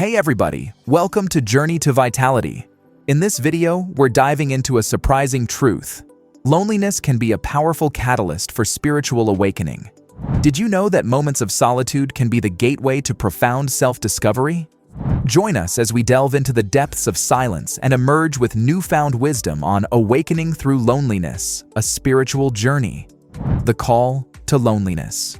Hey everybody, welcome to Journey to Vitality. In this video, we're diving into a surprising truth. Loneliness can be a powerful catalyst for spiritual awakening. Did you know that moments of solitude can be the gateway to profound self-discovery? Join us as we delve into the depths of silence and emerge with newfound wisdom on awakening through loneliness, a spiritual journey. The call to loneliness.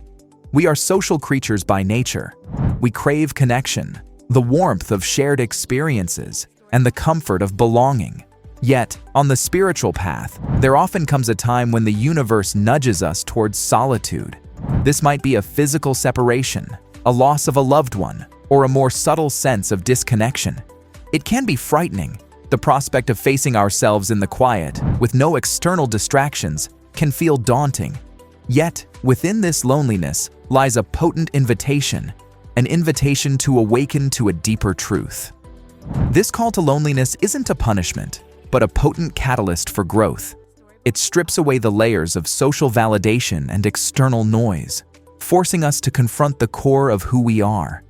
We are social creatures by nature. We crave connection, the warmth of shared experiences, and the comfort of belonging. Yet, on the spiritual path, there often comes a time when the universe nudges us towards solitude. This might be a physical separation, a loss of a loved one, or a more subtle sense of disconnection. It can be frightening. The prospect of facing ourselves in the quiet, with no external distractions, can feel daunting. Yet, within this loneliness lies a potent invitation, an invitation to awaken to a deeper truth. This call to loneliness isn't a punishment, but a potent catalyst for growth. It strips away the layers of social validation and external noise, forcing us to confront the core of who we are.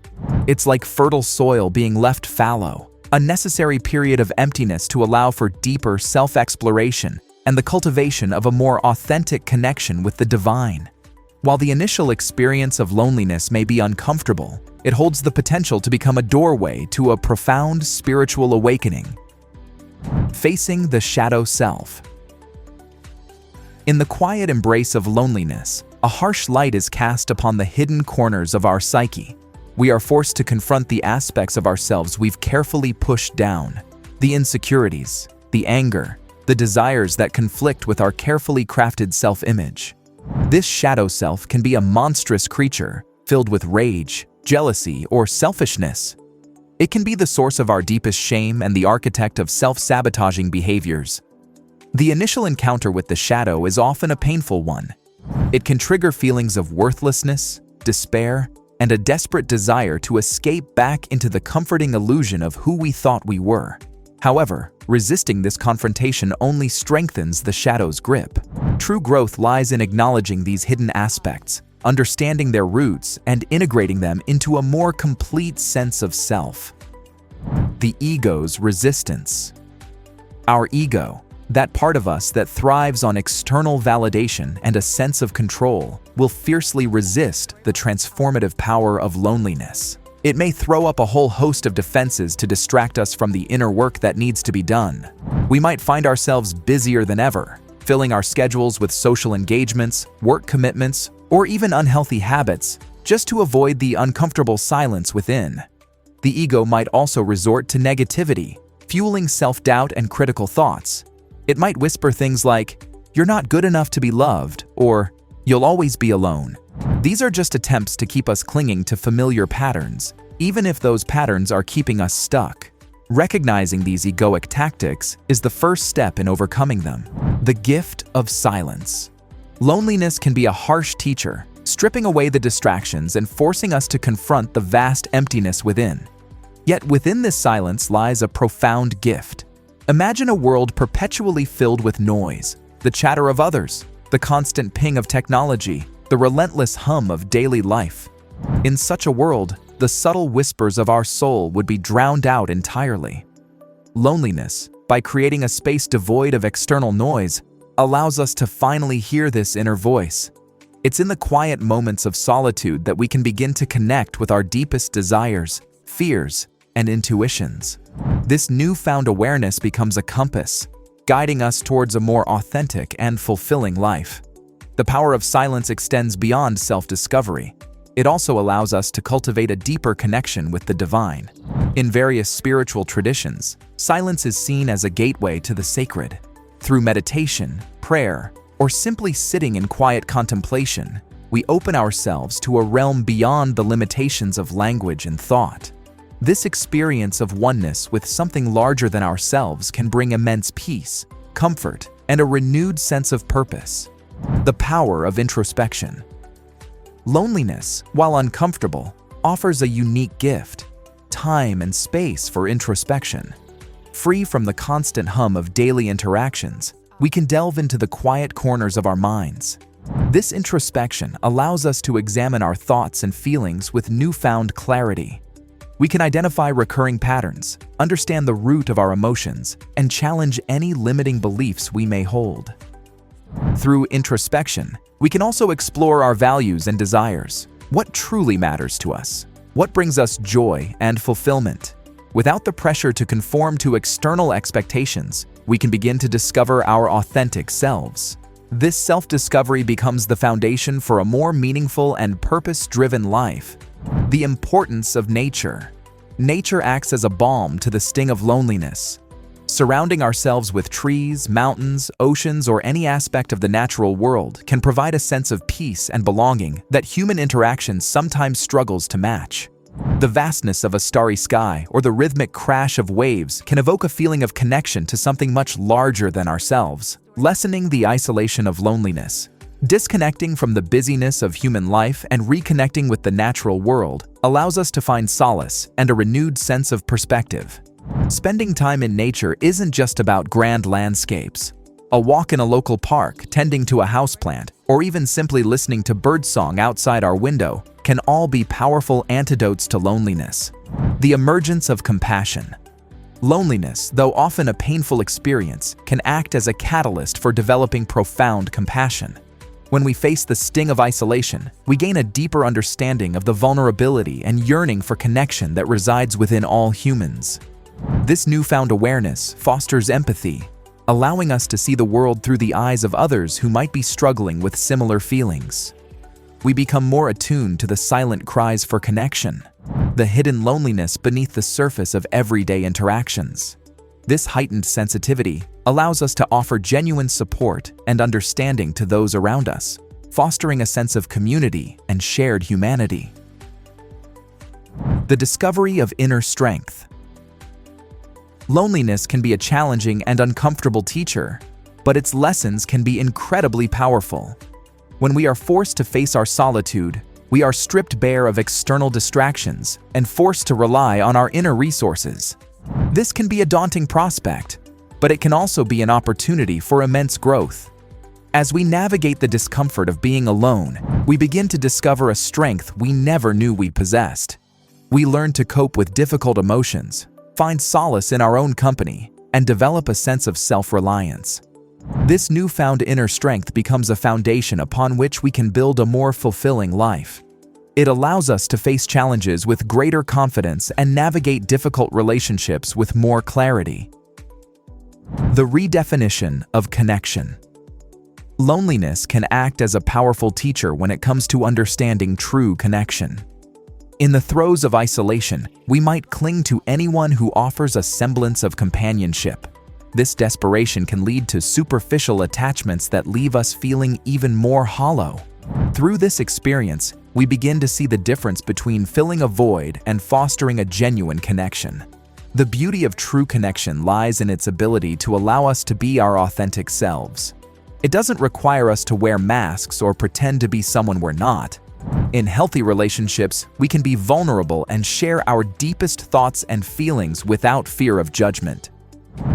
It's like fertile soil being left fallow, a necessary period of emptiness to allow for deeper self-exploration and the cultivation of a more authentic connection with the divine. While the initial experience of loneliness may be uncomfortable, it holds the potential to become a doorway to a profound spiritual awakening. Facing the shadow self. In the quiet embrace of loneliness, a harsh light is cast upon the hidden corners of our psyche. We are forced to confront the aspects of ourselves we've carefully pushed down, the insecurities, the anger, the desires that conflict with our carefully crafted self-image. This shadow self can be a monstrous creature, filled with rage, jealousy, or selfishness. It can be the source of our deepest shame and the architect of self-sabotaging behaviors. The initial encounter with the shadow is often a painful one. It can trigger feelings of worthlessness, despair, and a desperate desire to escape back into the comforting illusion of who we thought we were. However, resisting this confrontation only strengthens the shadow's grip. True growth lies in acknowledging these hidden aspects, understanding their roots, and integrating them into a more complete sense of self. The ego's resistance. Our ego, that part of us that thrives on external validation and a sense of control, will fiercely resist the transformative power of loneliness. It may throw up a whole host of defenses to distract us from the inner work that needs to be done. We might find ourselves busier than ever, filling our schedules with social engagements, work commitments, or even unhealthy habits, just to avoid the uncomfortable silence within. The ego might also resort to negativity, fueling self-doubt and critical thoughts. It might whisper things like, "You're not good enough to be loved," or "You'll always be alone." These are just attempts to keep us clinging to familiar patterns, even if those patterns are keeping us stuck. Recognizing these egoic tactics is the first step in overcoming them. The gift of silence. Loneliness can be a harsh teacher, stripping away the distractions and forcing us to confront the vast emptiness within. Yet within this silence lies a profound gift. Imagine a world perpetually filled with noise, the chatter of others, the constant ping of technology, the relentless hum of daily life. In such a world, the subtle whispers of our soul would be drowned out entirely. Loneliness, by creating a space devoid of external noise, allows us to finally hear this inner voice. It's in the quiet moments of solitude that we can begin to connect with our deepest desires, fears, and intuitions. This newfound awareness becomes a compass, guiding us towards a more authentic and fulfilling life. The power of silence extends beyond self-discovery. It also allows us to cultivate a deeper connection with the divine. In various spiritual traditions, silence is seen as a gateway to the sacred. Through meditation, prayer, or simply sitting in quiet contemplation, we open ourselves to a realm beyond the limitations of language and thought. This experience of oneness with something larger than ourselves can bring immense peace, comfort, and a renewed sense of purpose. The power of introspection. Loneliness, while uncomfortable, offers a unique gift: time and space for introspection. Free from the constant hum of daily interactions, we can delve into the quiet corners of our minds. This introspection allows us to examine our thoughts and feelings with newfound clarity. We can identify recurring patterns, understand the root of our emotions, and challenge any limiting beliefs we may hold. Through introspection, we can also explore our values and desires. What truly matters to us? What brings us joy and fulfillment? Without the pressure to conform to external expectations, we can begin to discover our authentic selves. This self-discovery becomes the foundation for a more meaningful and purpose-driven life. The importance of nature. Nature acts as a balm to the sting of loneliness. Surrounding ourselves with trees, mountains, oceans, or any aspect of the natural world can provide a sense of peace and belonging that human interaction sometimes struggles to match. The vastness of a starry sky or the rhythmic crash of waves can evoke a feeling of connection to something much larger than ourselves, lessening the isolation of loneliness. Disconnecting from the busyness of human life and reconnecting with the natural world allows us to find solace and a renewed sense of perspective. Spending time in nature isn't just about grand landscapes. A walk in a local park, tending to a houseplant, or even simply listening to birdsong outside our window can all be powerful antidotes to loneliness. The emergence of compassion. Loneliness, though often a painful experience, can act as a catalyst for developing profound compassion. When we face the sting of isolation, we gain a deeper understanding of the vulnerability and yearning for connection that resides within all humans. This newfound awareness fosters empathy, allowing us to see the world through the eyes of others who might be struggling with similar feelings. We become more attuned to the silent cries for connection, the hidden loneliness beneath the surface of everyday interactions. This heightened sensitivity allows us to offer genuine support and understanding to those around us, fostering a sense of community and shared humanity. The discovery of inner strength. Loneliness can be a challenging and uncomfortable teacher, but its lessons can be incredibly powerful. When we are forced to face our solitude, we are stripped bare of external distractions and forced to rely on our inner resources. This can be a daunting prospect, but it can also be an opportunity for immense growth. As we navigate the discomfort of being alone, we begin to discover a strength we never knew we possessed. We learn to cope with difficult emotions, find solace in our own company, and develop a sense of self-reliance. This newfound inner strength becomes a foundation upon which we can build a more fulfilling life. It allows us to face challenges with greater confidence and navigate difficult relationships with more clarity. The redefinition of connection. Loneliness can act as a powerful teacher when it comes to understanding true connection. In the throes of isolation, we might cling to anyone who offers a semblance of companionship. This desperation can lead to superficial attachments that leave us feeling even more hollow. Through this experience, we begin to see the difference between filling a void and fostering a genuine connection. The beauty of true connection lies in its ability to allow us to be our authentic selves. It doesn't require us to wear masks or pretend to be someone we're not. In healthy relationships, we can be vulnerable and share our deepest thoughts and feelings without fear of judgment.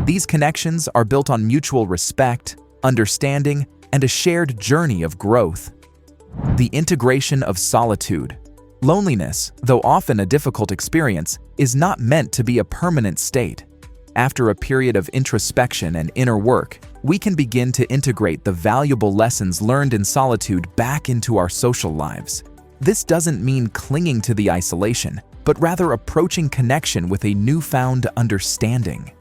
These connections are built on mutual respect, understanding, and a shared journey of growth. The integration of solitude. Loneliness, though often a difficult experience, is not meant to be a permanent state. After a period of introspection and inner work, we can begin to integrate the valuable lessons learned in solitude back into our social lives. This doesn't mean clinging to the isolation, but rather approaching connection with a newfound understanding.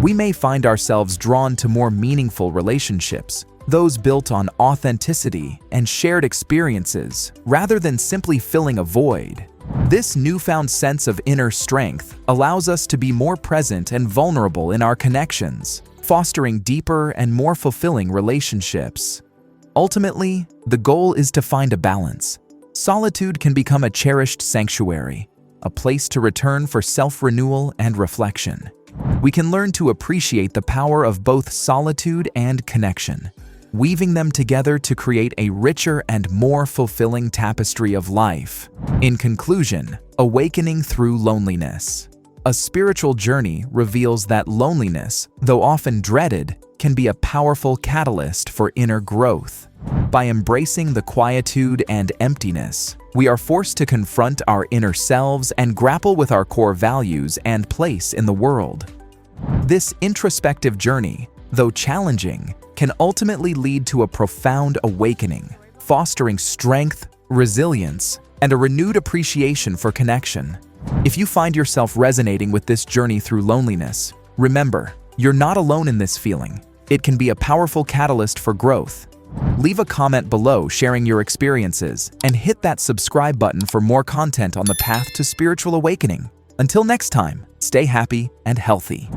We may find ourselves drawn to more meaningful relationships, those built on authenticity and shared experiences, rather than simply filling a void. This newfound sense of inner strength allows us to be more present and vulnerable in our connections, fostering deeper and more fulfilling relationships. Ultimately, the goal is to find a balance. Solitude can become a cherished sanctuary, a place to return for self-renewal and reflection. We can learn to appreciate the power of both solitude and connection, weaving them together to create a richer and more fulfilling tapestry of life. In conclusion, awakening through loneliness. A spiritual journey reveals that loneliness, though often dreaded, can be a powerful catalyst for inner growth. By embracing the quietude and emptiness, we are forced to confront our inner selves and grapple with our core values and place in the world. This introspective journey, though challenging, can ultimately lead to a profound awakening, fostering strength, resilience, and a renewed appreciation for connection. If you find yourself resonating with this journey through loneliness, remember, you're not alone in this feeling. It can be a powerful catalyst for growth. Leave a comment below sharing your experiences and hit that subscribe button for more content on the path to spiritual awakening. Until next time, stay happy and healthy.